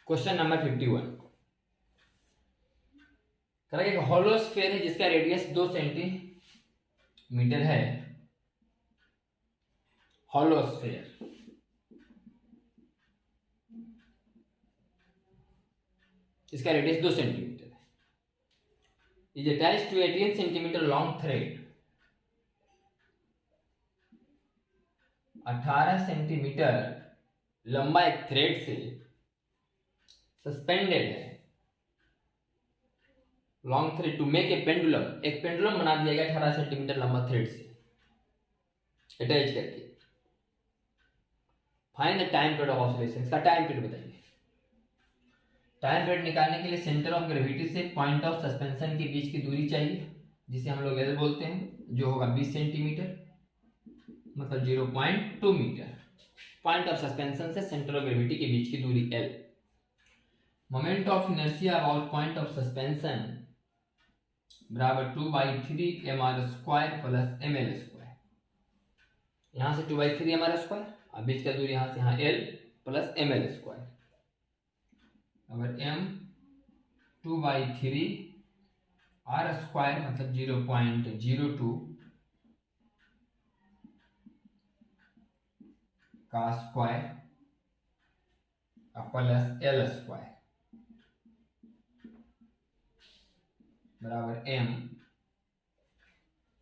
Question number 51 कह एक hollow sphere है जिसका रेडियस 2 सेंटीमीटर है। हॉलो स्फीयर इसका रेडियस 2 सेंटीमीटर है। Is attached to 18 centimetre long thread. 18 centimetre लंबा एक थ्रेड से सस्पेंडेड है। Long thread to make a pendulum, एक पेंडुलम बना दिया गया 18 सेंटीमीटर लंबा थ्रेड से अटैच करके। Find the time period of oscillation, इसका टाइम पीरियड बताइए। टाइम पीरियड निकालने के लिए सेंटर ऑफ ग्रेविटी से पॉइंट ऑफ सस्पेंशन के बीच की दूरी चाहिए, जिसे हम लोग एल बोलते हैं, जो होगा 20 सेंटीमीटर, मतलब 0.2 मीटर। पॉइंट ऑफ सस्पेंशन से सेंटर ऑफ ग्रेविटी के बीच की दूरी L. Moment of inertia about point of suspension बराबर 2/3 mr² प्लस ml²। यहां से 2/3 mr², अब बीच का दूरी यहां से यहां l प्लस ml²। अगर m 2/3 r² मतलब 0.02 का स्क्वायर प्लस l² बराबर m,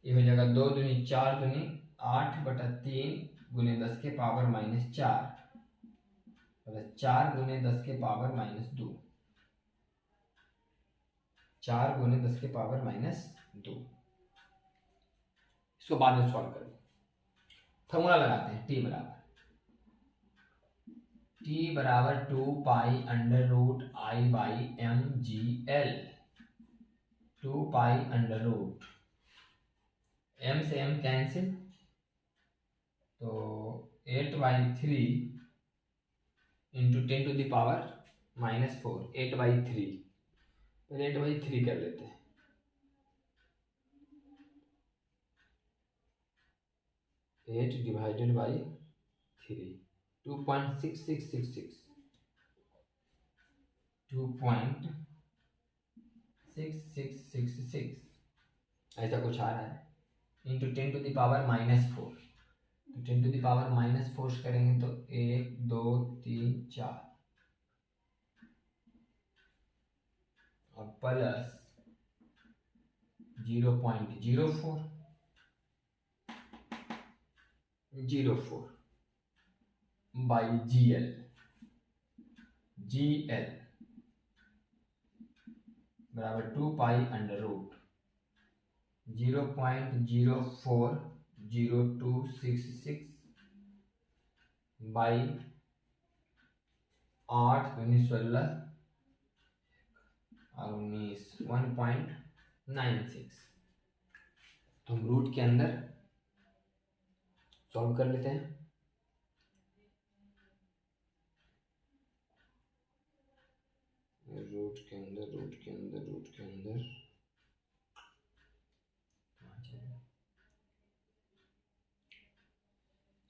ये हो जाएगा 2 दूनी 4 दूनी 8/3 गुने 10 के पावर -4 प्लस 4 गुने 10 के पावर -2, 4 गुने 10 के पावर -2। इसको बाद में सॉल्व करेंगे। फॉर्मूला लगाते हैं, t बराबर 2π√I/mgl। 2π√, m से m कैंसिल, तो 8/3 इंटू 10 टू द पावर -4, 8/3। पहले 8/3 कर लेते हैं। 8 डिवाइडेड बाई 3, 2.6666, 2.6666 ऐसा कुछ आ रहा है, इंटू 10 टू द पावर -4। तो 10 टू द पावर -4 करेंगे तो 1 2 3 4 और प्लस 0.04 बाई GL बराबर 2π√0.040266 बाई 8 दूनी 16 और 19, 1.96। तो हम रूट के अंदर सॉल्व कर लेते हैं। रूट के अंदर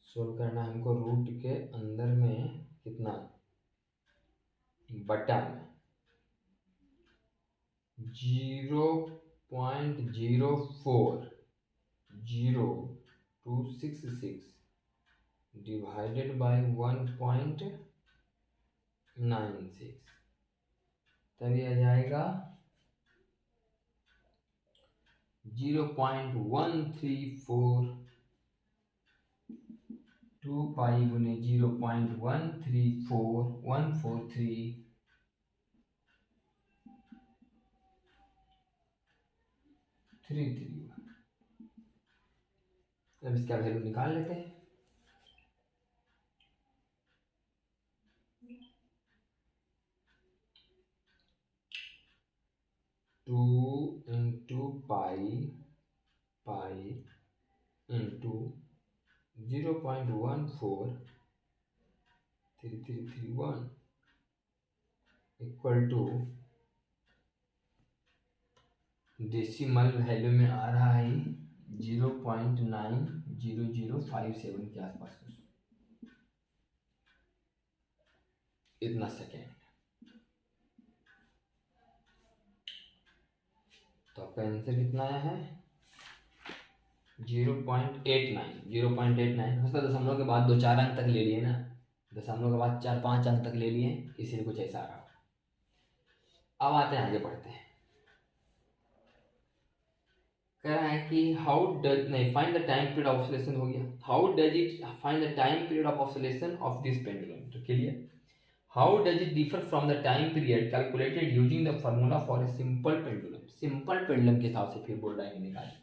सोल्व करना है हमको। रूट के अंदर में कितना, बटा में 0.040266 डिवाइडेड बाय 1.96, तभी आ जाएगा 0.134। 2π गुने 0.134,143,331। अब इसका वैल्यू निकाल लेते हैं। Two into pi into 0.14331 equal to decimal value में आ रहा है 0.90057 के आसपास कुछ, इतना सेकेंड। तो आपका आंसर कितना आया है 0.89। हो सकता है दशमलव के बाद 2-4 अंक तक ले लिए ना, दशमलव के बाद 4-5 अंक तक ले लिए, इसीलिए कुछ ऐसा आ रहा। अब आते हैं आगे बढ़ते हैं। कह रहा है कि हाउ डज, नहीं, find the time period of oscillation हो गया, how does it find the time period of oscillation of this pendulum. तो clear, how does it differ from the time period calculated using the formula for a simple pendulum. Simple pendulum के हिसाब से फिर बोल रहा है निकालें।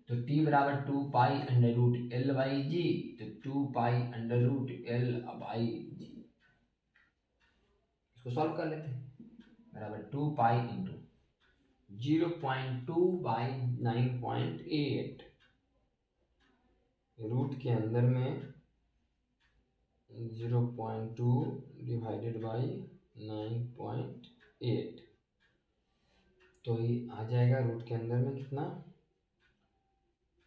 तो t बराबर 2 pi under root L by G, तो 2 pi under root L by G, इसको सॉल्व कर लेते हैं। बराबर 2 पाई इंटू 0.2 बाई 9.8, रूट के अंदर में 0.2 डिवाइडेड बाई 9.8, तो ये आ जाएगा रूट के अंदर में कितना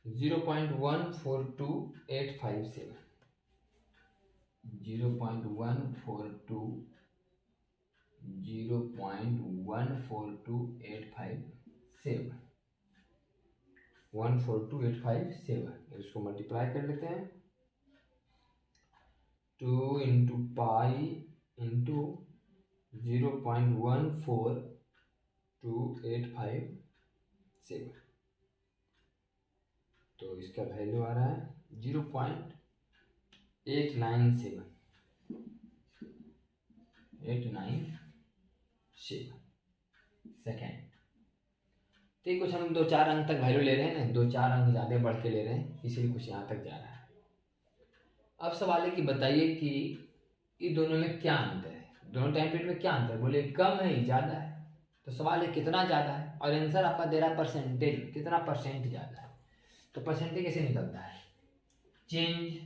0.142857, 0.142857, 142,857। इसको मल्टीप्लाई कर लेते हैं, 2 इंटू पाई इंटू 0.142,857, तो इसका वैल्यू आ रहा है 0.897 सेकेंड। तो कुछ हम 2-4 अंक तक वैल्यू ले रहे हैं ना, 2-4 अंक ज़्यादा बढ़ के ले रहे हैं, इसीलिए कुछ यहाँ तक जा रहा है। अब सवाल है कि बताइए कि इन दोनों में क्या अंतर है, दोनों टाइम पीरियड में क्या अंतर है। बोले कम है ज़्यादा है, तो सवाल है कितना ज़्यादा है, और आंसर आपका दे रहा है परसेंटेज, कितना परसेंट ज़्यादा है। तो परसेंटेज कैसे निकलता है, चेंज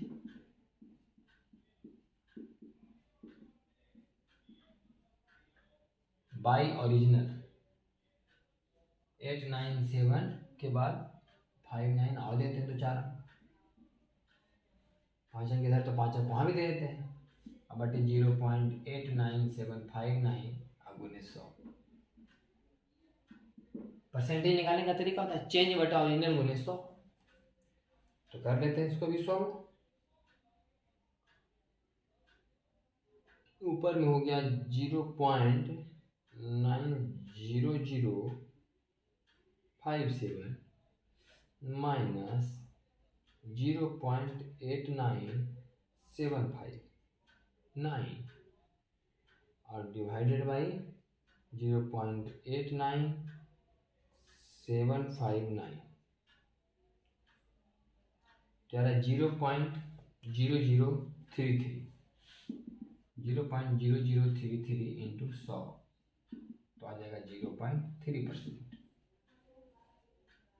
बाई ओरिजिनल 897 के बाद 59 और देते हैं, तो 4 5 अंक इधर, तो 5 अंक वहाँ भी दे देते हैं। अब बटे 0.89759 गुने 100। परसेंटेज निकालने का तरीका होता है चेंज बटा ओरिजिनल गुने 100। तो कर लेते हैं इसको भी सॉल्व। ऊपर में हो गया 0.90057 माइनस 0.89759 और डिवाइडेड बाई 0.89759, क्या रहा 0.0033 इंटू 100, तो आ जाएगा 0.3%,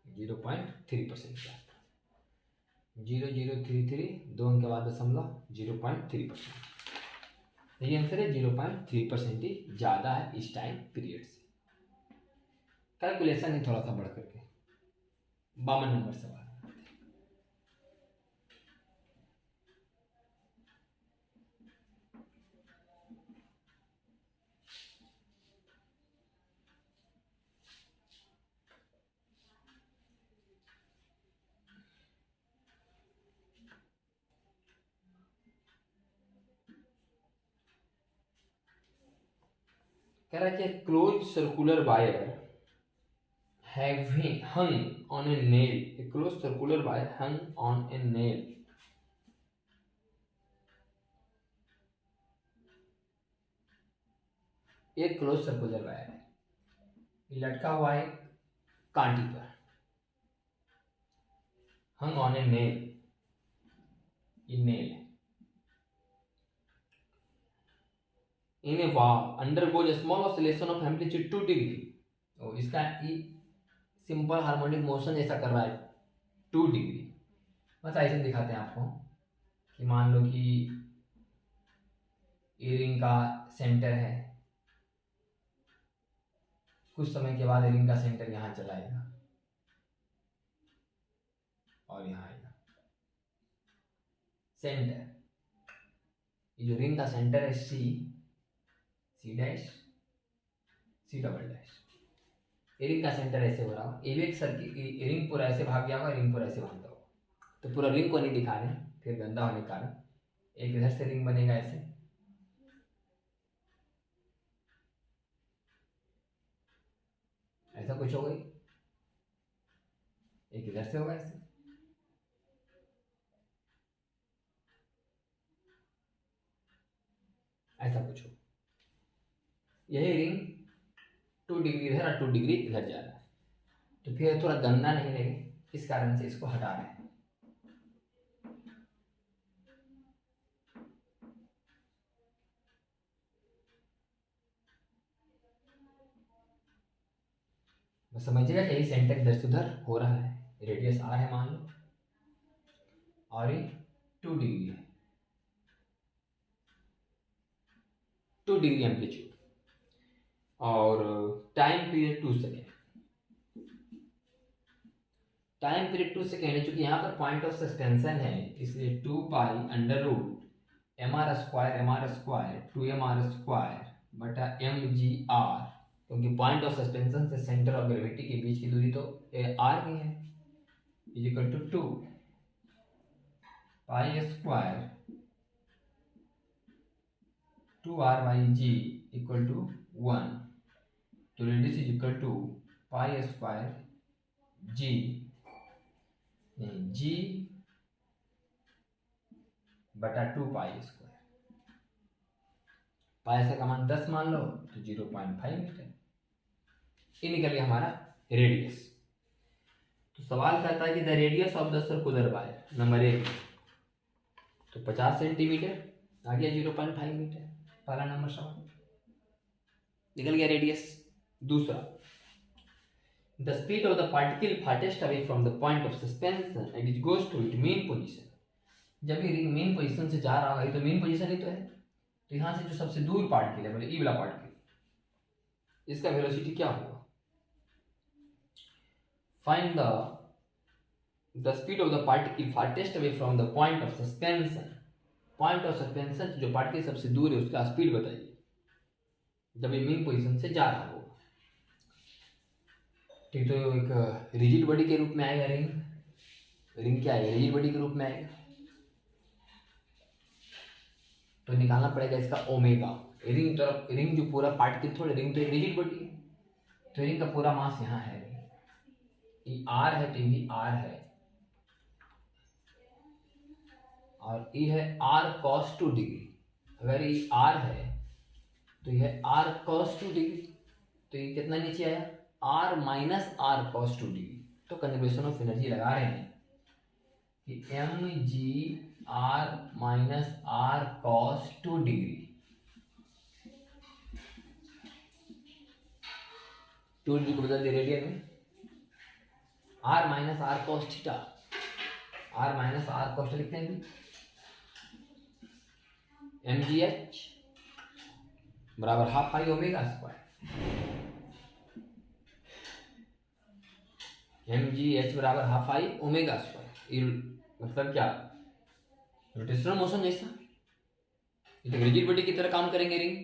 0.3% क्या 0033, 2 अंक के बाद दशमलव 0.3%। यही आंसर है, 0.3% ही ज़्यादा है इस टाइम पीरियड से। कैलकुलेशन है थोड़ा सा बढ़ करके 52 नंबर सवाल। कह रहा है कि close circular wire having hung on a nail, a closed circular wire hung on a nail, एक क्लोज सर्कुलर वायर है, ये लटका हुआ है कांटी पर, hung on a nail, ये नेल है। in a valve undergoes a small oscillation of amplitude 2 degree, तो इसका सिंपल हार्मोनिक मोशन ऐसा कर रहा है 2 डिग्री। मतलब ऐसे दिखाते हैं आपको कि मान लो कि ईयरिंग का सेंटर है, कुछ समय के बाद रिंग का सेंटर यहाँ चला आएगा और यहाँ आएगा सेंटर। ये जो रिंग का सेंटर है C dash C double dash, ring का सेंटर ऐसे हो रहा है। एक सर्किल रिंग पूरा ऐसे भाग गया होगा, रिंग पूरा ऐसे भागता होगा, तो पूरा रिंग को नहीं दिखा रहे फिर गंदा होने के कारण एक इधर से रिंग बनेगा ऐसे, ऐसा कुछ होगा, एक इधर से होगा ऐसे, ऐसा कुछ हो। यही रिंग 2 डिग्री इधर और 2 डिग्री इधर जा रहा है, तो फिर थोड़ा गंदा नहीं लगे, इस कारण से इसको हटा रहे हैं। समझिएगा यही सेंटर इधर से उधर हो रहा है, रेडियस आर है मान लो, और ये 2 डिग्री है, 2 डिग्री एम्पलीट्यूड, और time period 2 second. Time period 2 second है, चूंकि यहाँ पर पॉइंट ऑफ सस्पेंशन है इसलिए 2 pi under root mr square 2mr square बटा mgr, क्योंकि पॉइंट ऑफ सस्पेंशन से सेंटर ऑफ ग्रेविटी के बीच की दूरी तो r की है, is equal to 2 pi square 2r/g equal to 1, तो radius is equal to pi square g बटा 2 पाई स्क्वायर, पाई का मान 10 मान लो तो 0.5 मीटर, ये निकल गया हमारा रेडियस। तो सवाल कहता है कि the radius of the circular wire number 1, तो 50 सेंटीमीटर आ गया 0.5 मीटर, पहला नंबर सवाल निकल गया रेडियस। दूसरा, the speed of the particle farthest away from the point of suspension and it goes to it mean position. जब ये रिंग मेन पोजीशन से जा रहा होगा, ये तो मेन पोजीशन ही तो है, तो यहाँ से जो सबसे दूर पार्टिकल है, बोले ई वाला पार्टिकल, इसका वेलोसिटी क्या होगा? Find the speed of the particle farthest away from the point of suspension. Point of suspension जो पार्टिकल सबसे दूर है उसका स्पीड बताइए जब ये मेन पोजीशन से जा रहा होगा। ठीक, तो एक रिजिड बॉडी के रूप में आएगा रिंग, रिंग क्या आएगा? रिजिड बॉडी के रूप में आएगा, तो निकालना पड़ेगा इसका ओमेगा। रिंग तरफ, रिंग जो पूरा पार्टिकल थोड़े, रिंग तो एक रिजिड बॉडी है, तो रिंग का पूरा मास यहाँ है, ये आर है तो ये आर है, और ये है आर कॉस 2 डिग्री। अगर ये आर है तो यह आर कॉस 2 डिग्री, तो ये कितना नीचे आया? R minus R cos 2 degree. तो कंजर्वेशन ऑफ एनर्जी लगा रहे हैं कि M G R minus R cos 2 degree, 2 degree को बदल दे रेडियन में, R minus R cos theta, R minus R cos लिखते हैं एम जी एच बराबर half pi omega square, M G H बराबर हाफ आई ओमेगा स्क्वायर। मतलब क्या? रोटेशनल मोशन जैसा, ये तो रिजिड बॉडी की तरह काम करेंगे रिंग,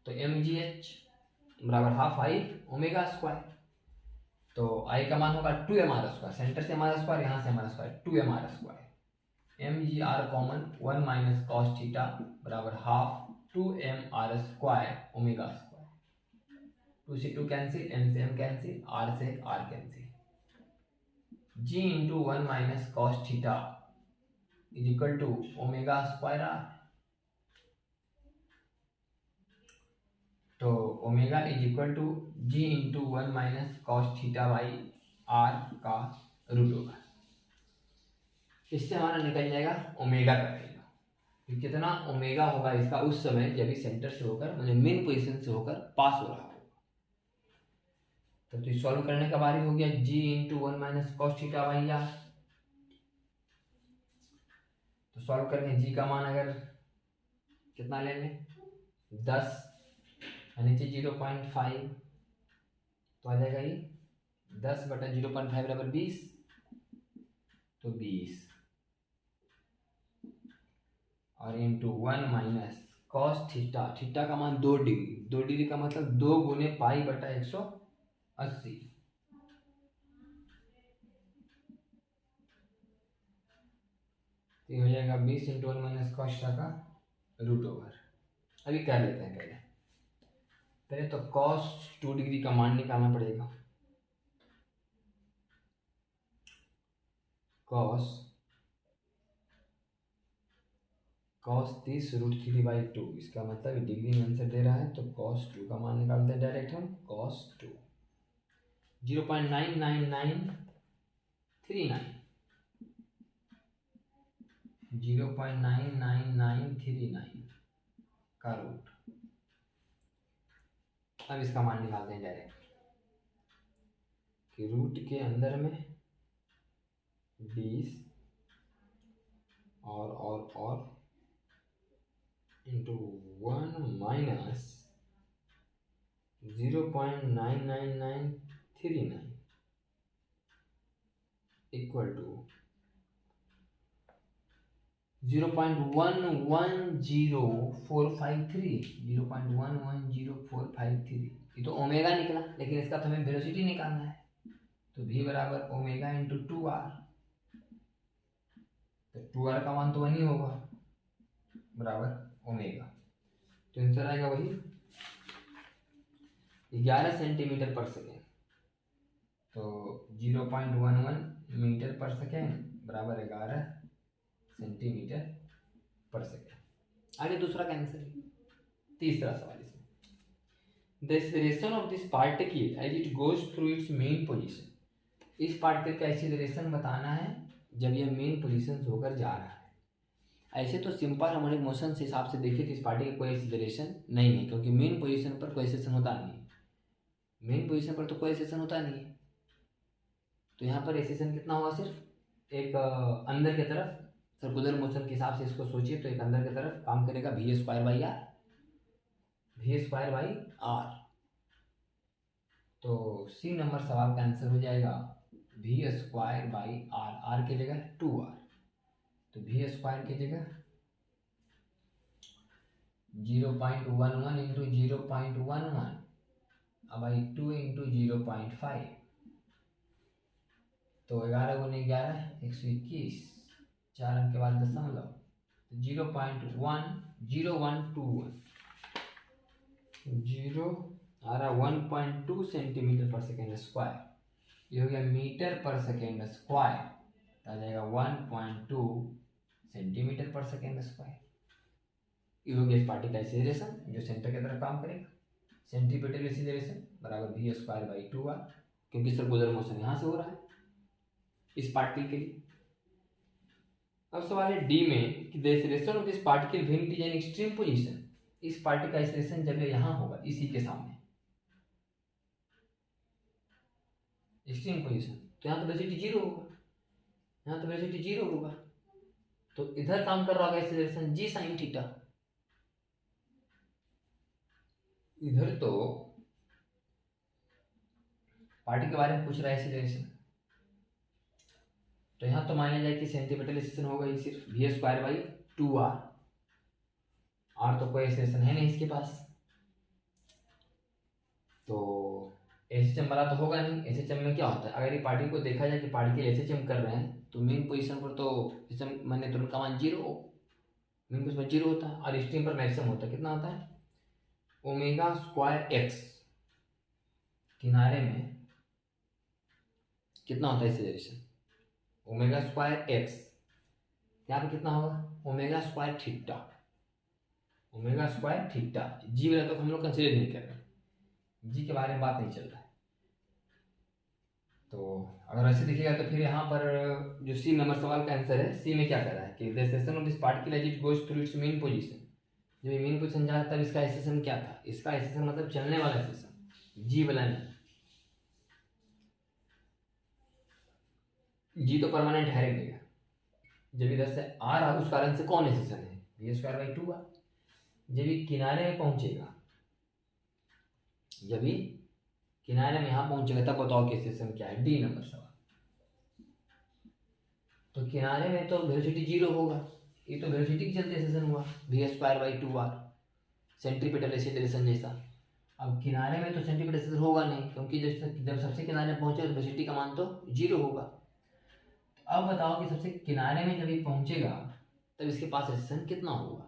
तो एम जी एच बराबर हाफ आई ओमेगा स्क्वायर, तो आई का मान होगा 2mr स्क्वायर, सेंटर से mr स्क्वायर, यहाँ से mr square, 2mr square, M G R common 1 minus cos theta बराबर half 2mr square omega square, 2 से 2 कैंसिल, m से m कैंसिल, r से r cancel, g into 1 minus cos theta is equal to omega square r, तो omega is equal to g into 1 minus cos theta by r का root होगा। इससे हमारा निकल जाएगा ओमेगा का वैल्यू, कितना ओमेगा होगा इसका उस समय जब इस सेंटर से होकर, मतलब मेन पोजीशन से होकर पास हो रहा होगा। तो सॉल्व करने का बारी हो गया, g into 1 minus cos theta by r, तो सॉल्व करेंगे g का मान अगर कितना लेंगे 10, नीचे 0.5, तो आ जाएगा ये 10/0.5 बराबर 20, तो 20 और into 1 minus cos theta, theta का मान 2 डिग्री, 2 डिग्री का मतलब 2 गुने π/180, तो ये हो जाएगा 20 इंटू 1 माइनस कॉस थीटा का √ओवर। अभी कर लेते हैं पहले तो कॉस 2 डिग्री का मान निकालना पड़ेगा। कॉस 30 √3/2, इसका मतलब डिग्री में आंसर दे रहा है, तो cos 2 का मान निकालते हैं डायरेक्ट हम। cos 2 0.99939, 0.99939 का रूट। अब इसका मान निकालते हैं डायरेक्ट कि रूट के अंदर में 20 और इंटू 1 माइनस 0.99939 इक्वल टू 0.110453, ये तो ओमेगा निकला, लेकिन इसका तो हमें वेलोसिटी निकालना है, तो v बराबर ओमेगा इंटू 2r, तो 2r का मान तो 1 ही होगा बराबर ओमेगा, तो आंसर आएगा वही 11 सेंटीमीटर पर सेकेंड, तो 0.11 मीटर पर सेकेंड बराबर 11 सेंटीमीटर पर सेकेंड। आगे दूसरा का आंसर, तीसरा सवाल इसमें, the acceleration of this particle as it goes through its mean position, इस पार्टिकल का एक्सीलरेशन बताना है जब यह मेन पोजीशन से होकर जा रहा है। ऐसे तो सिंपल हार्मोनिक मोशन से हिसाब से देखिए तो इस पार्टिकल का कोई एक्सीलरेशन नहीं है, क्योंकि मेन पोजीशन पर कोई एक्सीलरेशन होता नहीं है, मेन पोजीशन पर तो कोई एक्सीलरेशन होता नहीं है, तो यहाँ पर एक्सीलरेशन कितना होगा, सिर्फ एक अंदर की तरफ सर्कुलर मोशन के हिसाब से इसको सोचिए, तो एक अंदर की तरफ काम करेगा v² बाई आर, तो सी नंबर सवाल का आंसर हो जाएगा v² बाई आर, आर की जगह 2r, तो v² की जगह 0.11 इंटू 0.11 बाई 2 इंटू 0.5, तो 11 गुने 11 121, 4 अंक के बाद दशमलव, 0.10121 1.2 सेंटीमीटर पर सेकेंड स्क्वायर, ये हो गया मीटर पर सेकेंड स्क्वायर, आ जाएगा 1.2 सेंटीमीटर पर सेकेंड स्क्वायर। ये हो गया इस पार्टिकल का एक्सीलरेशन जो सेंटर की तरफ काम करेगा, सेंट्रीपिटल एक्सीलरेशन बराबर v² बाई 2r, क्योंकि सर्कुलर मोशन यहाँ से हो रहा है इस पार्टिकल के लिए। अब सवाल है डी में कि the acceleration of this particle when it is in extreme position, इस पार्टिकल का एक्सीलरेशन जब यहाँ होगा इसी के सामने एक्सट्रीम पोजीशन, तो यहाँ तो वेलोसिटी 0 होगा, यहाँ तो वेलोसिटी 0 होगा, तो इधर काम कर रहा होगा एक्सीलरेशन g sin थीटा, इधर तो पार्टिकल के बारे में पूछ रहा है एक्सीलरेशन, तो यहाँ तो मान लिया जाए कि सेंटीमीटर एक्सीलरेशन होगा ही सिर्फ v² बाई 2r, r तो कोई एक्सीलरेशन है नहीं इसके पास, तो एसएचएम वाला तो होगा नहीं। एसएचएम में क्या होता है, अगर ये पार्टिकल को देखा जाए कि पार्टिकल एसएचएम कर रहे हैं तो मेन पोजीशन पर तो एसएचएम माने तो उनका मान 0, मेन पोजीशन पर 0 होता है, और एक्सट्रीम पर मैक्सिमम होता है, कितना होता है ω²x, किनारे में कितना होता है एक्सीलरेशन ω²x, यहाँ पे कितना होगा ω² थीटा, ω² थीटा, जी वाला तो हम लोग कंसिडर नहीं कर रहे, जी के बारे में बात नहीं चल रहा है, तो अगर ऐसे देखिएगा तो फिर यहाँ पर जो सी नंबर सवाल का आंसर है, सी में क्या कर रहा है कि the acceleration of this particle as it goes through its mean position, जब ये मेन पोजीशन जा रहा तब इसका एक्सीलरेशन क्या था, इसका एक्सीलरेशन मतलब चलने वाला एक्सीलरेशन, जी वाला नहीं, जी तो परमानेंट है रहेगा, जब इधर से आ रहा उस कारण से कौन एक्सीलरेशन है v² बाई 2r, जब ये किनारे में पहुंचेगा, जब ये किनारे में यहाँ पहुंचेगा तब बताओ कि स्टेशन क्या है, डी नंबर सवाल। तो किनारे में तो वेलोसिटी जीरो होगा, ये तो वेलोसिटी के चलते स्टेशन हुआ, v²/2r सेंट्रीपिटल एक्सीलरेशन जैसा। अब किनारे में तो सेंट्रीपिटल एक्सीलरेशन होगा नहीं, क्योंकि जब सबसे किनारे पहुंचे तो वेलोसिटी का मान तो जीरो होगा। तो अब बताओ कि सबसे किनारे में जब ये पहुंचेगा तब इसके पास एक्सेलरेशन कितना होगा।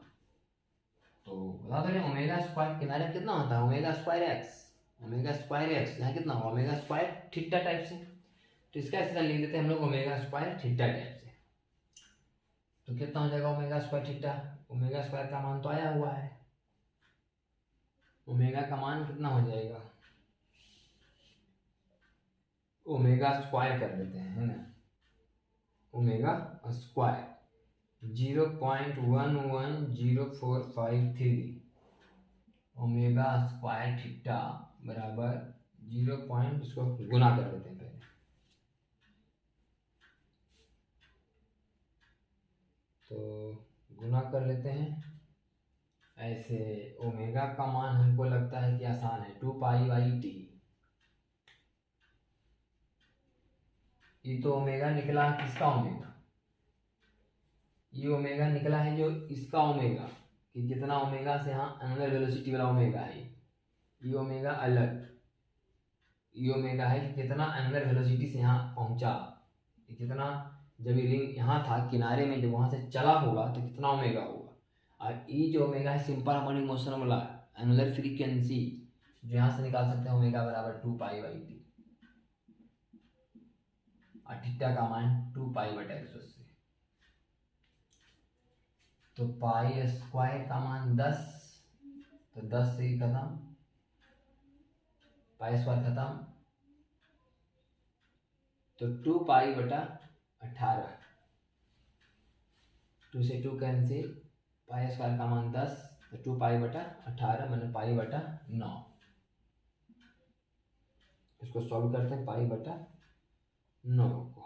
तो बता दो ओमेगा स्क्वायर, किनारे में कितना होता है omega square x, omega square x यहाँ कितना होगा ओमेगा स्क्वायर थीटा टाइप से। तो इसका एक्सेलरेशन लिख देते हैं हम लोग ओमेगा स्क्वायर थीटा टाइप से। तो कितना हो जाएगा omega square theta, omega square का मान तो आया हुआ है, ओमेगा का मान कितना हो जाएगा, ओमेगा स्क्वायर कर देते हैं है ना, omega square 0.11043 omega square theta बराबर 0. इसको गुना कर देते हैं पहले, तो गुना कर लेते हैं ऐसे। ओमेगा का मान हमको लगता है कि आसान है 2π/t। ये तो ओमेगा निकला किसका ओमेगा, ये ओमेगा निकला है जो इसका ओमेगा, कि कितना ओमेगा से यहाँ एंगुलर वेलोसिटी वाला ओमेगा है, ये ओमेगा अलग, ये ओमेगा है कि कितना एंगुलर वेलोसिटी से यहाँ पहुँचा, कितना जब ये रिंग यहाँ था किनारे में जब वहाँ से चला होगा तो कितना ओमेगा होगा। और ये जो ओमेगा है सिंपल हार्मोनिक मोशन वाला एंगुलर फ्रीक्वेंसी जो यहाँ से निकाल सकते हैं ओमेगा बराबर 2π/t, और थीटा का मान 2π/180। तो पाई स्क्वायर का मान 10, तो 10 से ही खत्म, पाई स्क्वायर खत्म, तो 2π/18, 2 से 2 कैंसिल, पाई स्क्वायर का मान 10, तो 2π/18 मैंने π/9। इसको सॉल्व करते हैं π/9 को,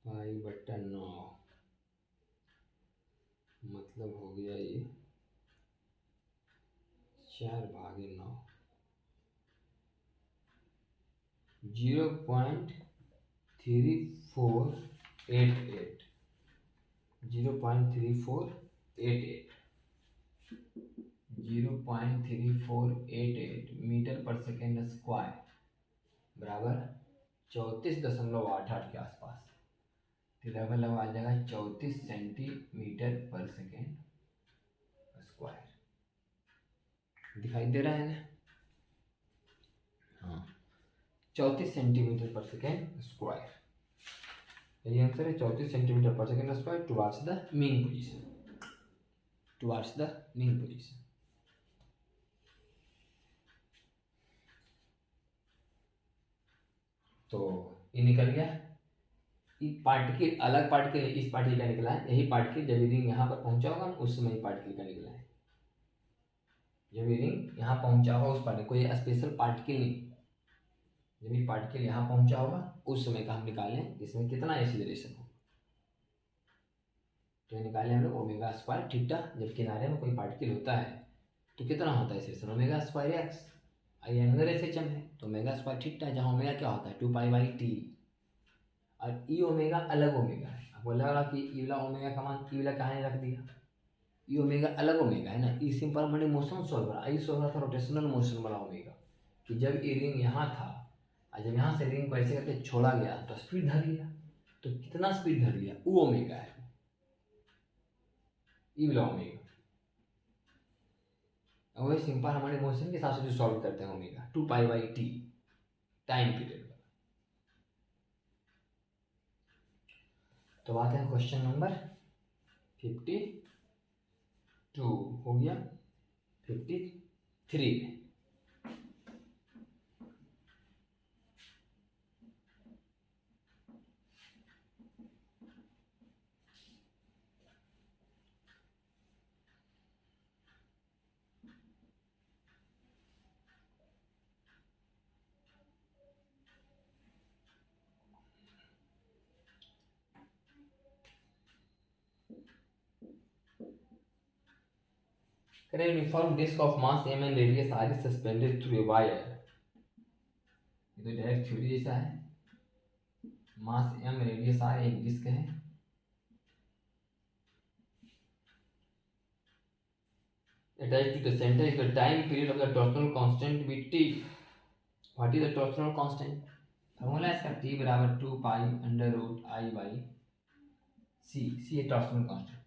π/9 मतलब हो गया ये 4/9, 0.3488, 0.3488 मीटर पर सेकेंड स्क्वायर बराबर 34.88 के आसपास, लगभग आ जाएगा 34 सेंटीमीटर पर सेकेंड स्क्वायर। दिखाई दे रहा है ना, हाँ 34 सेंटीमीटर पर सेकेंड स्क्वायर, यही आंसर है 34 सेंटीमीटर पर second square towards the mean position, towards the mean position. तो ये निकल गया, ये पार्टिकल अलग पार्टिकल, इस पार्टिकल का निकला है, यही पार्टिकल जब रिंग यहाँ पर पहुंचा होगा उस समय पार्टिकल का निकला है, जब रिंग यहाँ पहुंचा होगा उस पार्टिकल, कोई स्पेशल पार्टिकल नहीं, जब ये पार्टिकल यहाँ पहुंचा होगा उस समय का हम निकालें इसमें कितना एक्सीलरेशन हो। तो निकाले हम लोग ओमेगा स्क्वायर थीटा, जब किनारे में कोई पार्टिकल होता है तो कितना होता है एक्सीलरेशन ओमेगा स्क्वायर एक्स, आई एंगुलर एसएचएम है तो ओमेगा स्क्वायर थीटा, जहाँ ओमेगा क्या होता है 2π/t, और ई ओमेगा अलग ओमेगा है। आपको लग रहा कि ई वाला ओमेगा का मान ई वाला कहाँ रख दिया, ई ओमेगा अलग ओमेगा है ना, ई सिंपल मैंने मोशन सॉल्व करा, आई सॉल्व था रोटेशनल मोशन वाला ओमेगा, कि जब ये रिंग यहाँ था और जब यहाँ से रिंग को ऐसे करके छोड़ा गया तो स्पीड धर लिया, तो कितना स्पीड धर लिया वो ओमेगा है, ई वाला ओमेगा। वही सिंपल हमारे मोशन के हिसाब से जो सॉल्व करते हैं ओमेगा 2π/t टाइम पीरियड। तो आते हैं क्वेश्चन नंबर 52 हो गया 53 में। करें uniform disc of mass m and radius r is suspended through a wire। ये तो डायरेक्ट थ्योरी जैसा है। मास m रेडियस r एक डिस्क है, attached to the center is the time period of the torsional constant be t। what is the torsional constant? Formula इसका t बराबर 2 pi under root I by C. C है torsional constant,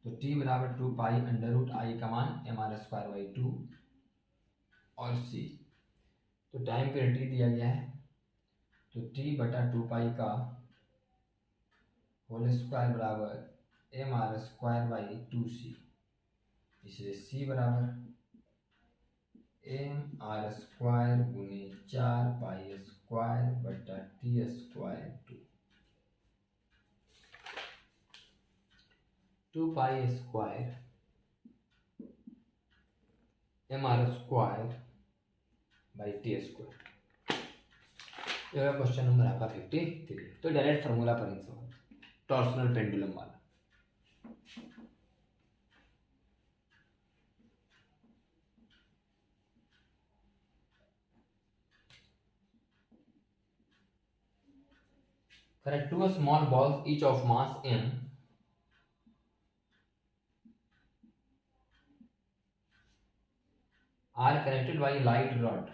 तो t बराबर 2 pi under root आई का मान mr² by 2 और c। तो time period t दिया गया है, तो t बटा 2 पाई का होल स्क्वायर बराबर mr² बाई 2c। इसलिए c बराबर mr² गुने 4 पाई स्क्वायर बटा t square 2 pi square mr² by T square. यह क्वेश्चन नंबर आपका 53। तो डायरेक्ट फार्मूला पर आंसर टॉर्सनल पेंडुलम वाला। Correct. Two small balls, each of mass m, are connected by a light rod।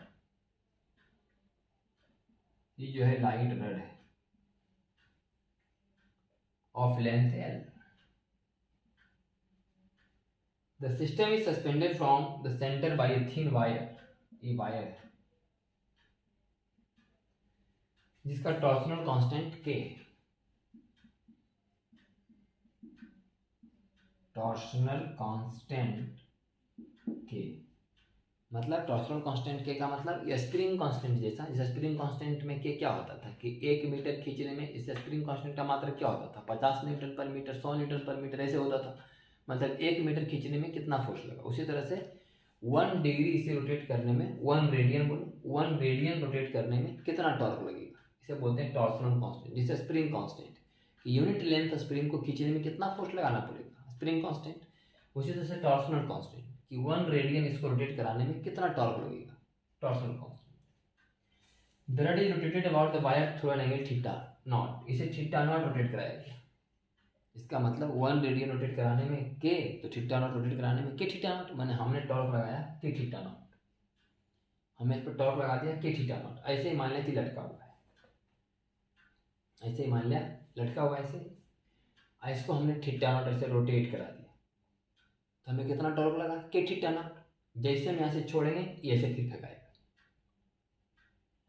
ये जो है light rod है of length L। The system is suspended from the center by a thin wire। ये wire है जिसका torsional constant K है। Torsional constant K मतलब torsional constant K का मतलब ये स्प्रिंग कांस्टेंट जैसा। इस स्प्रिंग कांस्टेंट में K क्या होता था कि 1 मीटर खींचने में इस स्प्रिंग कांस्टेंट का मात्रा क्या होता था 50 न्यूटन पर मीटर, 100 न्यूटन पर मीटर ऐसे होता था। मतलब 1 मीटर खींचने में कितना फोर्स लगा। उसी तरह से 1 डिग्री इसे रोटेट करने में 1 रेडियन बोलो 1 रेडियन रोटेट करने में कितना टॉर्क लगेगा, इसे बोलते हैं टॉर्सनल कांस्टेंट। जिसे स्प्रिंग कांस्टेंट कि यूनिट लेंथ स्प्रिंग को खींचने में कितना फोर्स लगाना पड़ेगा, स्प्रिंग कांस्टेंट। उसी तरह से टॉर्सनल कांस्टेंट कि 1 रेडियन इसको रोटेट कराने में कितना टॉर्क लगेगा, torsional constant. The rod is rotated about the wire through an angle theta naught. इसे थीटा नॉट रोटेट कराया गया। इसका मतलब 1 रेडियन रोटेट कराने में के, तो थीटा नॉट रोटेट कराने में के थीटा नॉट, मैंने हमने टॉर्क लगाया के थीटा नॉट, हमने इस पर टॉर्क लगा दिया के थीटा नॉट। ऐसे ही मान लिया कि लटका हुआ है, ऐसे ही मान लिया लटका हुआ ऐसे, इसको हमने थीटा नॉट ऐसे रोटेट करा दिया तो हमें कितना टॉर्क लगा के थीटा नॉट। जैसे हम यहाँ से छोड़ेंगे ये ऐसे फिर फेंकाएगा।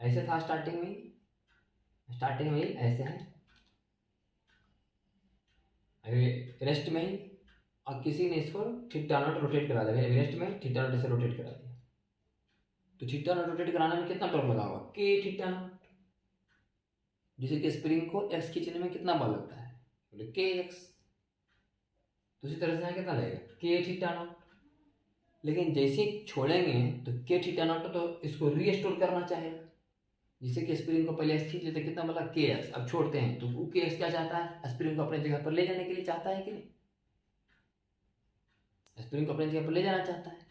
ऐसे था स्टार्टिंग में ही ऐसे है रेस्ट में ही, और किसी ने इसको थीटा नॉट रोटेट करा दिया। रेस्ट में थीटा नॉट ऐसे रोटेट करा दिया तो थीटा नॉट रोटेट कराने में कितना टॉर्क लगा होगा के थीटा नॉट। जिसे कि स्प्रिंग को एक्स खींचने में कितना बल लगता है बोले के एक्स। तो इसी तरह से यहाँ कितना लगेगा के थीटा नॉट। लेकिन जैसे छोड़ेंगे तो के थीटा नॉट तो इसको रीस्टोर करना चाहेगा। जिसे कि स्प्रिंग को पहले एक्स खींच लेते कितना बोला के एक्स, अब छोड़ते हैं तो के एक्स क्या चाहता है, स्प्रिंग को अपने जगह पर ले जाने के लिए चाहता है कि नहीं, स्प्रिंग को अपने जगह पर ले जाना चाहता है।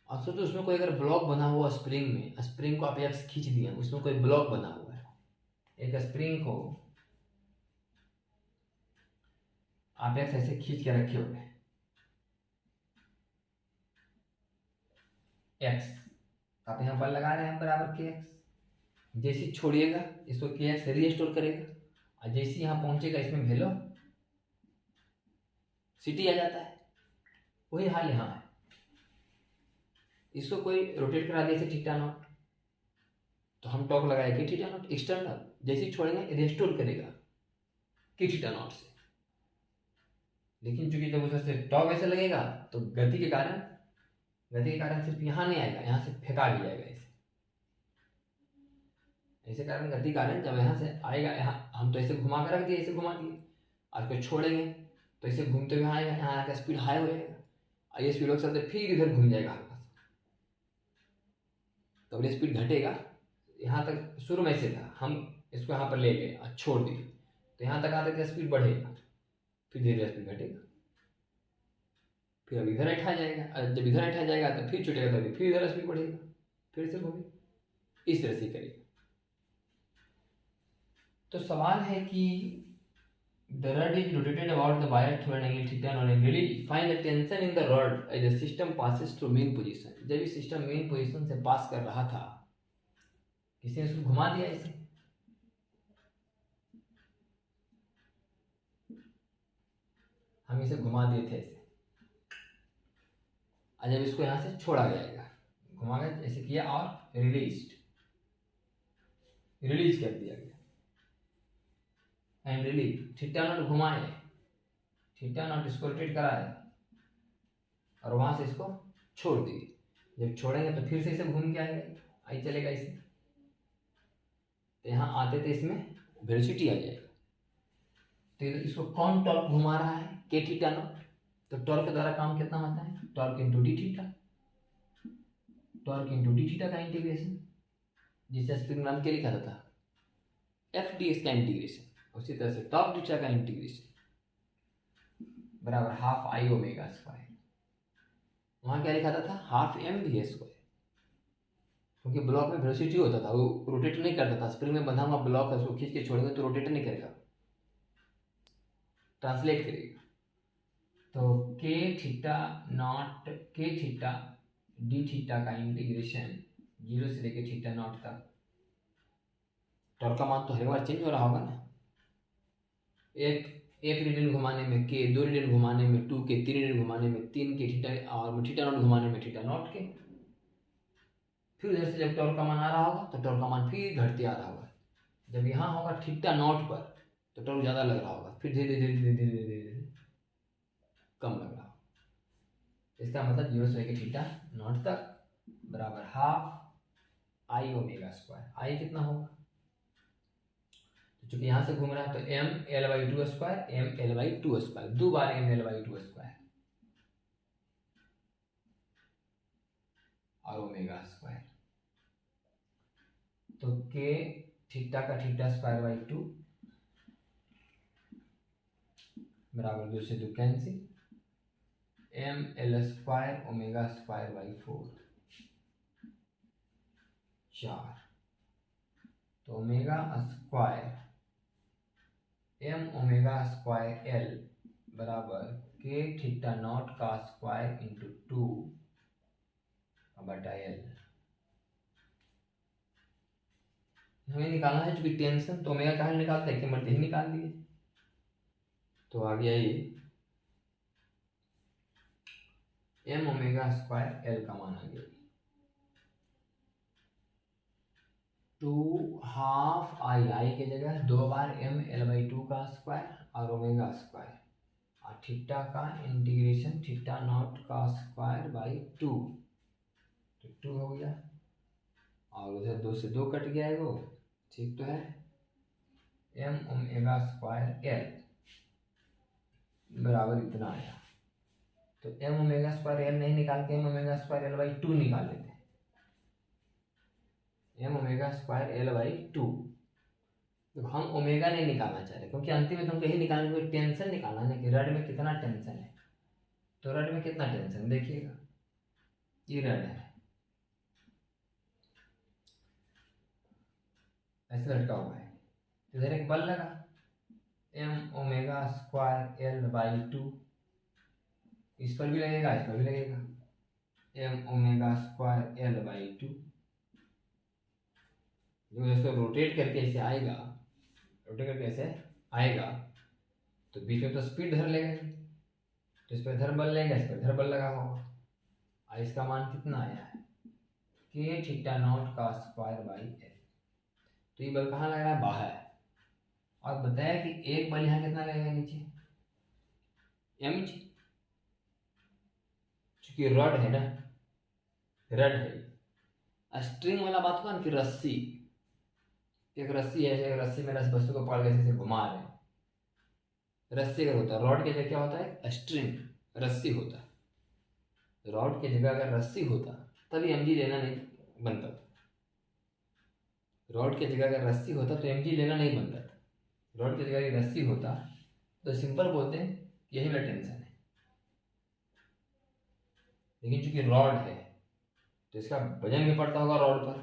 और सोचो उसमें कोई अगर ब्लॉक बना हुआ स्प्रिंग में, स्प्रिंग को आप एक्स खींच दिया, उसमें कोई ब्लॉक बना हुआ है, एक स्प्रिंग को आप एक्स ऐसे खींच के रखे हुए एक्स, आप यहाँ बल लगा रहे हैं बराबर के एक्स। जैसे छोड़िएगा इसको के एक्स रीस्टोर करेगा, और जैसे यहाँ पहुंचेगा इसमें वेलो सिटी आ जाता है। वही हाल यहाँ है। इसको कोई रोटेट करा दिया थीटा नॉट तो हम टॉर्क लगाए कि थीटा नॉट एक्सटर्नल, जैसे छोड़ेंगे रिस्टोर करेगा कि थीटा नॉट से। लेकिन चूंकि जब उसे टॉर्क ऐसे लगेगा तो गति के कारण सिर्फ यहाँ नहीं आएगा, यहाँ से फेंका भी जाएगा ऐसे कारण गति कारण जब यहाँ से आएगा, यहाँ हम तो ऐसे घुमा कर रख दिए, ऐसे घुमा दिए, और इसको छोड़ेंगे तो ऐसे घूमते हुए आएगा, यहाँ आकर स्पीड हाई हो जाएगा और ये स्पीड के साथ फिर इधर घूम जाएगा हल्का सा, तो ये स्पीड घटेगा। यहाँ तक शुरू में से था, हम इसको यहाँ पर ले गए और छोड़ दिए तो यहाँ तक आते स्पीड बढ़ेगा, फिर धीरे धीरे स्पीड घटेगा। फिर अब इधर ऐठा जाएगा, और जब इधर ऐठा जाएगा तो फिर छूटेगा, तो फिर इधर स्पीड बढ़ेगा, फिर से घूमेगा, इस तरह से करेगा। तो सवाल है कि the rod is rotated about the wire through an angle theta and really find the tension in the rod as the system passes through main position। जब ये सिस्टम मेन पोजीशन से पास कर रहा था, किसी ने उसको घुमा दिया ऐसे, हम इसे घुमा दिए थे ऐसे, और जब इसको यहाँ से छोड़ा जाएगा, घुमा के ऐसे किया और रिलीज कर दिया गया, एंड रिलीज थीटा नॉट घुमाए, थीटा नॉट इसको रोटेट कराए और वहां से इसको छोड़ दिए। जब छोड़ेंगे तो फिर से इसे घूम के आएगा, आई चलेगा इसे, तो यहाँ आते थे इसमें वेलोसिटी आ जाएगा। तो इसको कौन टॉर्क घुमा रहा है, के थीटा नॉट। तो टॉर्क के द्वारा काम कितना होता है, torque into D theta, torque into D theta का इंटीग्रेशन, जिसे स्प्रिंग नाम के लिखा था एफ डी एस का इंटीग्रेशन, उसी तरह से टॉर्क थीटा का इंटीग्रेशन बराबर हाफ आई ओमेगा स्क्वायर। वहाँ क्या लिखा था हाफ एम वी स्क्वायर, क्योंकि ब्लॉक में वेलोसिटी होता था, वो रोटेट नहीं करता था, स्प्रिंग में बंधा हुआ ब्लॉक है, उसको खींच के छोड़ेंगे तो रोटेट नहीं करेगा, ट्रांसलेट करेगा। तो के थीटा नॉट, के थीटा डी थीटा का इंटीग्रेशन 0 से लेके थीटा नॉट तक, टॉर्क का मान तो हर बार चेंज हो रहा होगा ना, एक रेडियन घुमाने में के, 2 रेडियन घुमाने में 2 के, 3 रेडियन घुमाने में 3 के थीटा, और थीटा नॉट घुमाने में थीटा नॉट के। फिर उधर से जब टॉर्क का मान आ रहा होगा तो टॉर्क का मान फिर घटते आ रहा होगा, जब यहाँ होगा थीटा नॉट पर तो टॉर्क ज़्यादा लग रहा होगा, फिर धीरे धीरे धीरे धीरे धीरे धीरे कम लग रहा होगा। इसका मतलब 0 से लेकर थीटा नॉट तक बराबर half I omega square. I कितना होगा, चूंकि यहाँ से घूम रहा है तो M L by two square, M L by two square, 2 बार M L by two square और ओमेगा स्क्वायर। तो के थीटा का थीटा स्क्वायर बाई 2 बराबर 2 से 2 cancel, M L square omega square by 4 4, तो omega square M omega square L बराबर K theta naught का square into 2 बटा एल। हमें निकालना है चूंकि टेंशन, तो ओमेगा कहाँ निकालते हैं कि मरते ही निकाल दिए, तो आ गया ये एम ओमेगा स्क्वायर एल का मान आ गया 2 हाफ आई, आई की जगह 2 बार एम एल बाई 2 का स्क्वायर और ओमेगा स्क्वायर, और थीटा का इंटीग्रेशन थीटा नॉट का स्क्वायर बाई 2, तो 2 हो गया, और उधर 2 से 2 कट गया है वो, ठीक तो है। एम ओमेगा स्क्वायर एल बराबर इतना आया, तो एम ओमेगा स्क्वायर एल नहीं निकाल के M omega square L by 2 निकाल लेते हैं, M omega square L by 2। तो हम ओमेगा नहीं निकालना चाह रहे, क्योंकि अंतिम में तुमको यही निकालना है, टेंशन निकालना है कि रड में कितना टेंशन है। तो रड में कितना टेंशन देखिएगा, ये रड है ऐसे लटका हुआ है, इधर एक बल लगा M omega square L by 2, इस पर भी लगेगा इस पर भी लगेगा, M omega square L by 2, जो इसको रोटेट करके ऐसे आएगा, रोटेट करके ऐसे आएगा तो बीच में तो स्पीड धर लेगा, तो इस पर धर बल लेगा, इस पर धर बल लगा होगा, और इसका मान कितना आया है के थीटा नॉट का स्क्वायर बाई एल। तो ये बल कहाँ लग रहा है, बाहर, और बताया कि एक बल यहाँ कितना लगेगा नीचे एम जी, चूंकि रड है ना, रड है, स्ट्रिंग वाला बात होगा ना कि रस्सी, एक रस्सी है, एक रस्सी में रस वस्तु को पकड़ के ऐसे घुमा रहे हैं, रस्सी अगर होता है, रॉड की जगह क्या होता है स्ट्रिंग, रस्सी होता है, रॉड की जगह अगर रस्सी होता तभी एम जी लेना नहीं बनता था, रॉड की जगह अगर रस्सी होता तो एम जी लेना नहीं बनता था, रॉड की जगह रस्सी होता तो सिंपल बोलते हैं यही में टेंशन है, लेकिन चूंकि रॉड है तो इसका वजन भी पड़ता होगा रॉड पर,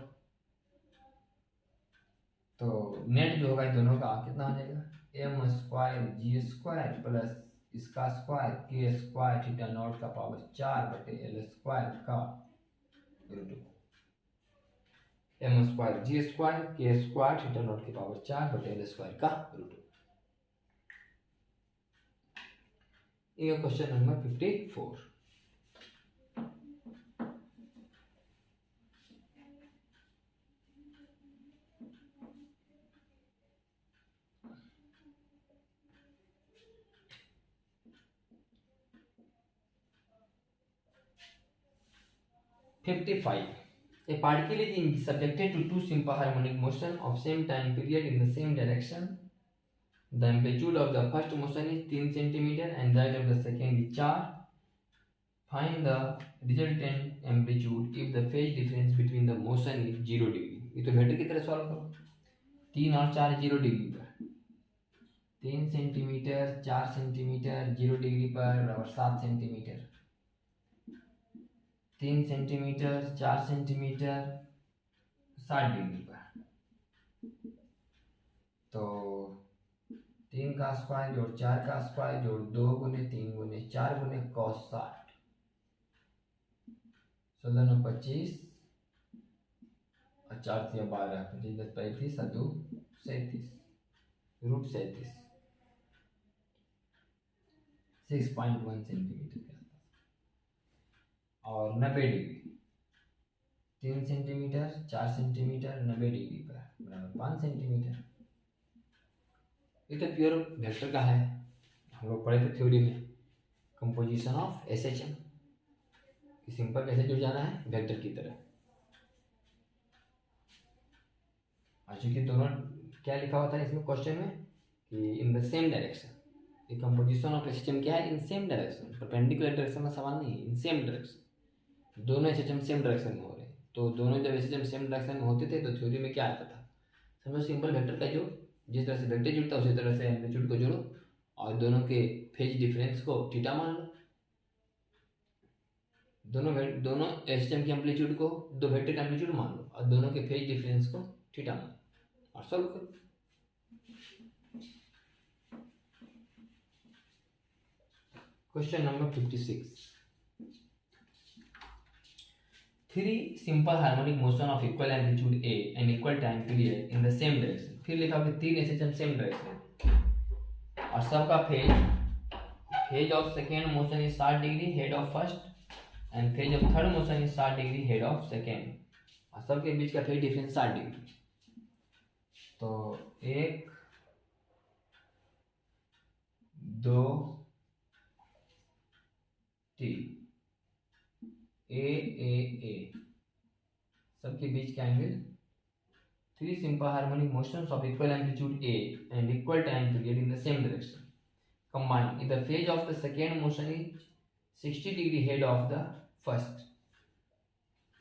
तो नेट जो होगा दोनों का कितना हो जाएगा, एम स्क्वायर जी स्क्वायर प्लस इसका स्क्वायर के स्क्वायर थीटा नॉट का पावर 4 बटे एल स्क्वायर का रूट, एम स्क्वायर जी स्क्वायर के स्क्वायर थीटा नॉट की पावर 4 बटे एल स्क्वायर का रूट। ये question number 54। A particle is subjected to two simple harmonic motion of same time period in the same direction. The amplitude of the first motion is 3 cm and that of the second is 4. Find the resultant amplitude if the phase difference between the motion is 0 degree. ये तो vector की तरह solve करो, 3 और 4 0 degree पर, 3 centimetre 4 centimetre 0 degree पर बराबर 7 centimetre, 3 centimetre 4 centimetre 60 degree पर, तो 3 का स्क्वायर जोड़ 4 का स्क्वायर जोड़ 2 गुने 3 गुने 4 गुने cos 60, 16 9 25 और 4 3 12 25 10 35 और 2 37 रूट 37 6.1 सेंटीमीटर के आसपास, और 90 डिग्री 3 सेंटीमीटर 4 सेंटीमीटर 90 डिग्री पर बराबर 5 सेंटीमीटर। ये तो प्योर वेक्टर का है, हम लोग पढ़े थे थ्योरी में कंपोजिशन ऑफ एसएचएम, सिंपल कैसे जुड़ जाना है वेक्टर की तरह। और चूंकि दोनों क्या लिखा होता है इसमें क्वेश्चन में कि इन द सेम डायरेक्शन, ये कंपोजिशन ऑफ एसएचएम क्या है, in same direction, perpendicular direction का सवाल नहीं है, इन सेम डायरेक्शन, दोनों एसएचएम सेम डायरेक्शन में हो रहे हैं। तो दोनों जब एसएचएम सेम डायरेक्शन में होते थे तो थ्योरी में क्या आता था, समझो सिंपल वेक्टर का जो जिस तरह से वेक्टर जुड़ता है उसी तरह से एम्पलीट्यूड को जोड़ो और दोनों के फेज डिफरेंस को थीटा मान लो, दोनों एसएचएम के एम्पलीट्यूड को दो वेक्टर का एम्पलीट्यूड मान लो और दोनों के फेज डिफरेंस को थीटा मान लो और सॉल्व करो। Question number 56। 3 simple harmonic motion of equal amplitude A and equal time period in the same direction। फिर लिखा होगा 3 एसएचएम सेम डायरेक्शन और सबका phase of second motion is 60 degree head of first and phase of third motion is 60 degree head of second और सबके बीच का phase difference 60 degree. तो 1 2 3 ए सबके बीच का angle, 3 simple harmonic motions of equal amplitude A and equal time period in the same direction combined if the phase of the second motion is 60 degree head of the first।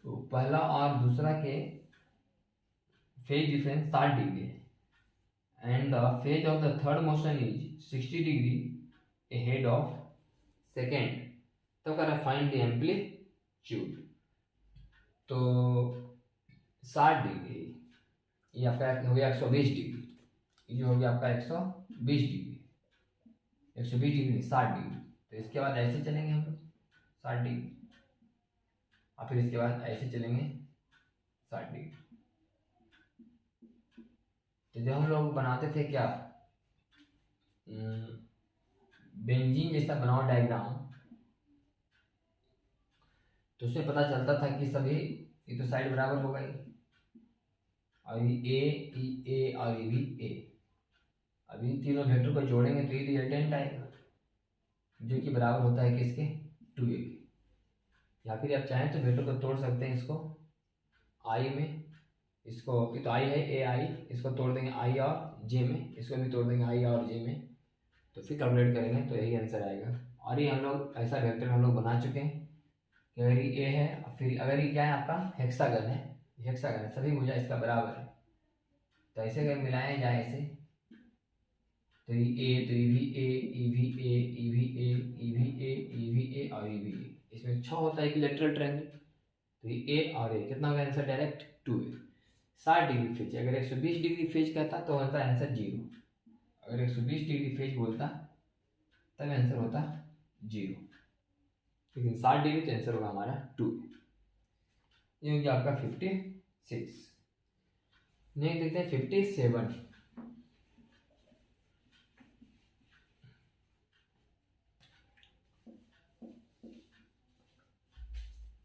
तो पहला और दूसरा के phase difference 60 degree है and the phase of the third motion is 60 degree ahead of second, तो करा find the amplitude. तो 60 degree ये आपका हो गया 120 डिग्री, ये जो हो गया आपका 120 डिग्री, 120 डिग्री 60 डिग्री। तो इसके बाद ऐसे चलेंगे हम लोग 60 डिग्री और फिर इसके बाद ऐसे चलेंगे 60 डिग्री। तो जब हम लोग बनाते थे क्या बेंजीन जैसा बनाओ डायग्राम, तो उसमें पता चलता था कि सभी ये तो साइड बराबर हो गई और ये ए और ये भी ए, अभी तीनों वेक्टर को जोड़ेंगे तो ये रिजल्टेंट आएगा जो कि बराबर होता है किसके 2a के। या फिर आप चाहें तो वेक्टर को तोड़ सकते हैं इसको आई में, इसको ये तो आई है ए आई, इसको तोड़ देंगे आई और जे में, इसको भी तोड़ देंगे आई और जे में, तो फिर कैलकुलेट करेंगे तो यही आंसर आएगा। और ये हम लोग ऐसा वेक्टर हम लोग बना चुके हैं कि अगर ये ए है, फिर अगर ये क्या है आपका हेक्सागन है, हेक्सागन है, सभी भुजा इसका बराबर है, तो ऐसे अगर मिलाया जाए ऐसे तो ये ए, तो ये भी ए, ये भी ए, ये भी ए, ये भी ए, ये भी ए और ये भी इसमें 6 होता है इक्विलैटरल ट्रायंगल, तो ये ए और ए कितना होगा answer direct 2a। 60 degree phase, अगर 120 डिग्री फेज कहता तो होता आंसर 0, अगर 120 डिग्री फेज बोलता तब आंसर होता 0, लेकिन 60 डिग्री तो आंसर होगा हमारा 2। ये हो गया आपका 56। नेक्स्ट देखते हैं 57।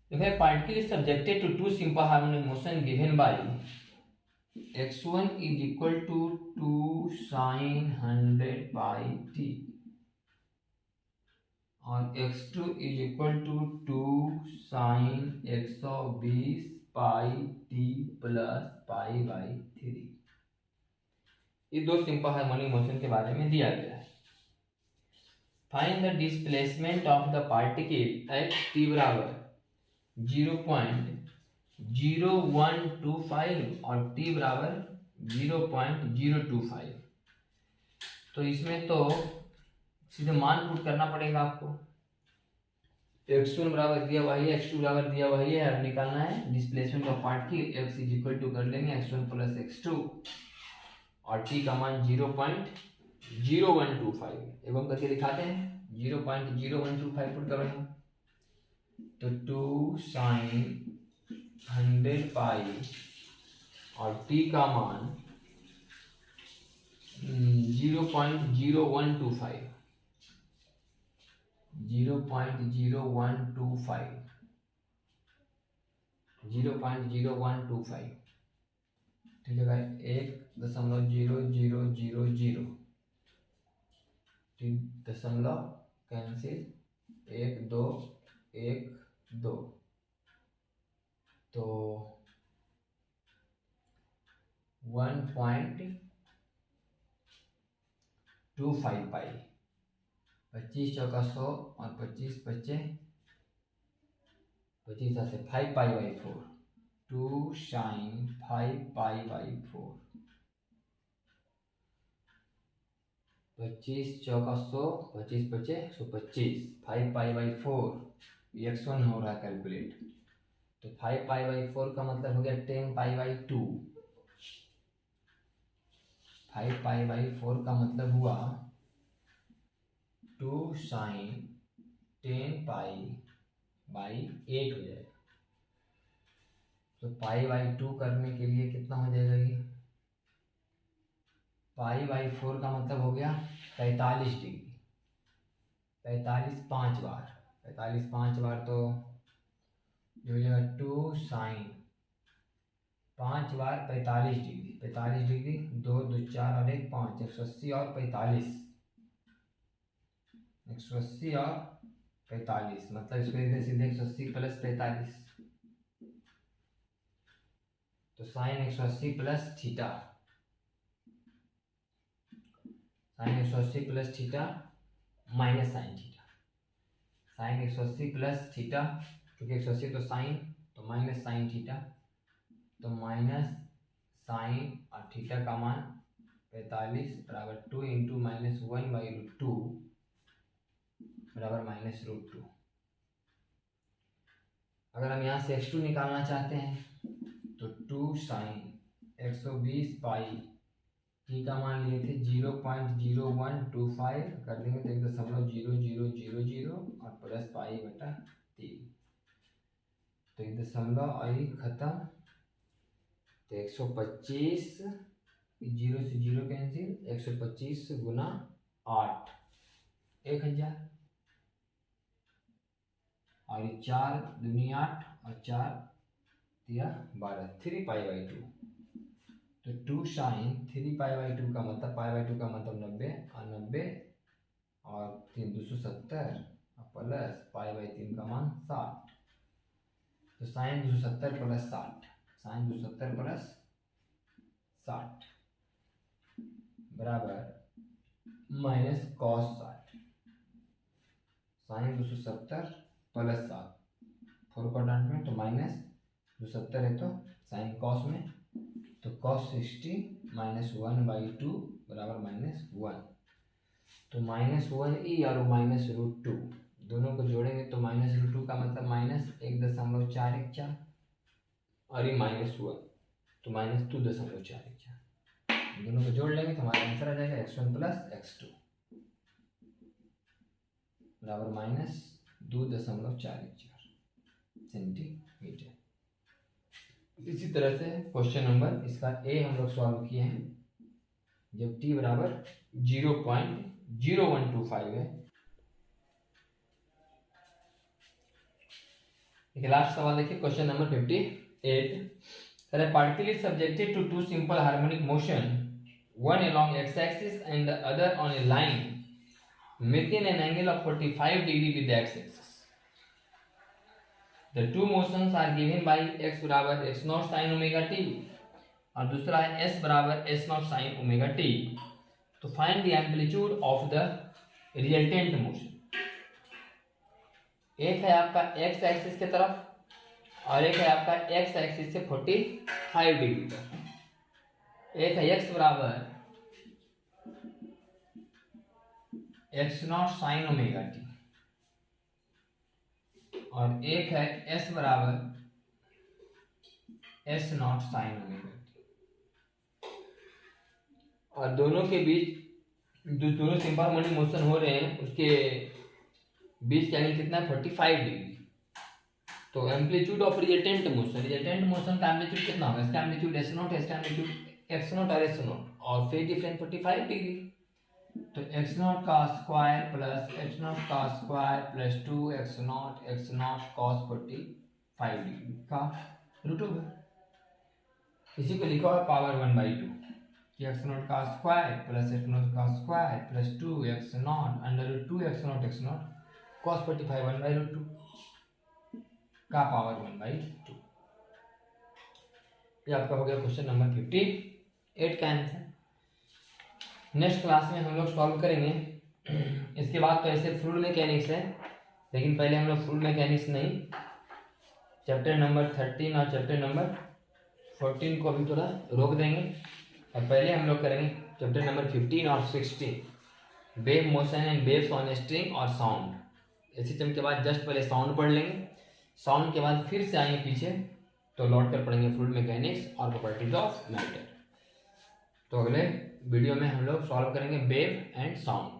If a particle is subjected to two simple harmonic motion given by x1 is equal to 2 sin 100 pi t और x2 is equal to 2 sin 120 pi t plus pi by 3, ये दो सिंपल हार्मोनिक मोशन के बारे में दिया गया है। Find the displacement of the particle at t बराबर 0.0125 और t बराबर 0.025। तो इसमें तो सीधे मान पुट करना पड़ेगा आपको। x1 बराबर दिया हुआ है, x2 बराबर दिया हुआ है, अब निकालना है displacement of particle. x is equal to कर लेंगे x1 प्लस x2 और t का मान 0.0125 एवं करके दिखाते हैं। 0.0125 पुट कर रहे हैं तो 2 sin 100 पाई और t का मान 0.0125 ठीक है, 1.0000 दशमलव कैंसिल 1 2 1 2 तो 1.25 पाई, 25 चौका 100 और 25 बचे 25 से 5 pi by 4, 2 sine 5 pi by 4, 25 चौका 100, 25 बचे 125, 5 पाई बाई 4, x1 हो रहा है कैलकुलेट, तो 5 पाई बाई 4 का मतलब हो गया 10 पाई बाई 2, 5 पाई बाई 4 का मतलब हुआ 2 साइन 10 पाई बाई 8 हो जाएगा। तो पाई बाई 2 करने के लिए कितना हो जाएगा ये, पाई बाई 4 का मतलब हो गया 45 डिग्री, 45 5 बार, 45 5 बार तो जो हो जाएगा 2 साइन 5 बार 45 डिग्री, 45 डिग्री 2 2 4 और 1 5, 180 और 45, 180 और 45 मतलब इसको सीधे 180 प्लस 45, तो sine 180 plus theta, sine 180 plus theta minus sine theta, sine 180 plus theta क्योंकि 180 तो साइन तो माइनस साइन थीटा, तो माइनस साइन और थीटा का मान 45 बराबर 2 इंटू माइनस 1 बाई √2 बराबर माइनस √2। अगर हम यहाँ से x2 निकालना चाहते हैं तो 2 साइन 120 पाई t का मान लिए थे 0.0125 कर देंगे तो 1.0000 और प्लस पाई बटा 3, तो 1 और खत्म, तो 125 0 से 0 कैंसिल, 125 गुना 8 1000 और 4 दूनी 8 और 4 दिया 12, 3 पाई बाई 2, तो 2 साइन 3 पाई बाई 2 का मतलब पाई बाई 2 का मतलब 90 और 90 और 3 270 और प्लस पाई बाई 3 का मान 60, तो साइन 270 प्लस 60, साइन 270 प्लस 60 बराबर minus cos 60, sine 270 plus 60 4 quadrant में तो माइनस 270 है तो साइन कॉस में, तो कॉस 60 माइनस 1 बाई 2 बराबर माइनस 1, तो माइनस 1 ई और माइनस √2 दोनों को जोड़ेंगे तो -√2 का मतलब -1.414 और ये माइनस हुआ तो -2.414। दोनों को जोड़ लेंगे तो हमारा आंसर आ जाएगा x1 + x2 बराबर -2.414 सेंटीमीटर। इसी तरह से क्वेश्चन नंबर इसका ए हम लोग सॉल्व किए हैं जब t बराबर 0.0125 है। लास्ट सवाल देखिए question number 58। Particle is subjected to two simple harmonic motion, one along x-axis and the other on a line making an angle of 45 degree with the x-axis. The two motions are given by x बराबर x0 sin omega t और दूसरा है s बराबर s0 sin omega t। तो find the amplitude of the resultant motion. एक है आपका x axis की तरफ और एक है आपका x एक्सिस से 45 डिग्री पर। एक है x बराबर x0 sin ओमेगा t और एक है s बराबर s0 sin ओमेगा t। और दोनों के बीच जो दोनों सिंपल हार्मोनिक मोशन हो रहे हैं उसके बीच का एंगल कितना है 45 डिग्री। तो एम्पलीट्यूड ऑफ रिजल्टेंट मोशन का एम्पलीट्यूड कितना होगा? इसका एम्पलीट्यूड s0 है, इसका एम्पलीट्यूड x0 और s0 और फेज डिफरेंस 45 डिग्री। तो x0 का स्क्वायर प्लस h0 का square plus 2x0 cos 45 degree का √2। इसी को लिखा हुआ पावर 1/2 कि x0 का स्क्वायर प्लस h0 का square plus 2x0 √2x0 cos 45 1/√2 का पावर 1/2। ये आपका हो गया क्वेश्चन नंबर 58 का आंसर। नेक्स्ट क्लास में हम लोग सॉल्व करेंगे। इसके बाद तो ऐसे फ्लूइड मैकेनिक्स है, लेकिन पहले हम लोग फ्लूइड मैकेनिक्स नहीं, चैप्टर नंबर 13 और चैप्टर नंबर 14 को अभी थोड़ा रोक देंगे और पहले हम लोग करेंगे चैप्टर नंबर 15 और 16 wave motion and waves on string और साउंड। इसी टर्म के बाद जस्ट पहले साउंड पढ़ लेंगे, साउंड के बाद फिर से आएंगे पीछे तो लौट कर पढ़ेंगे फ्लूइड मैकेनिक्स और प्रॉपर्टीज ऑफ मैटर। तो अगले वीडियो में हम लोग सॉल्व करेंगे वेव एंड साउंड।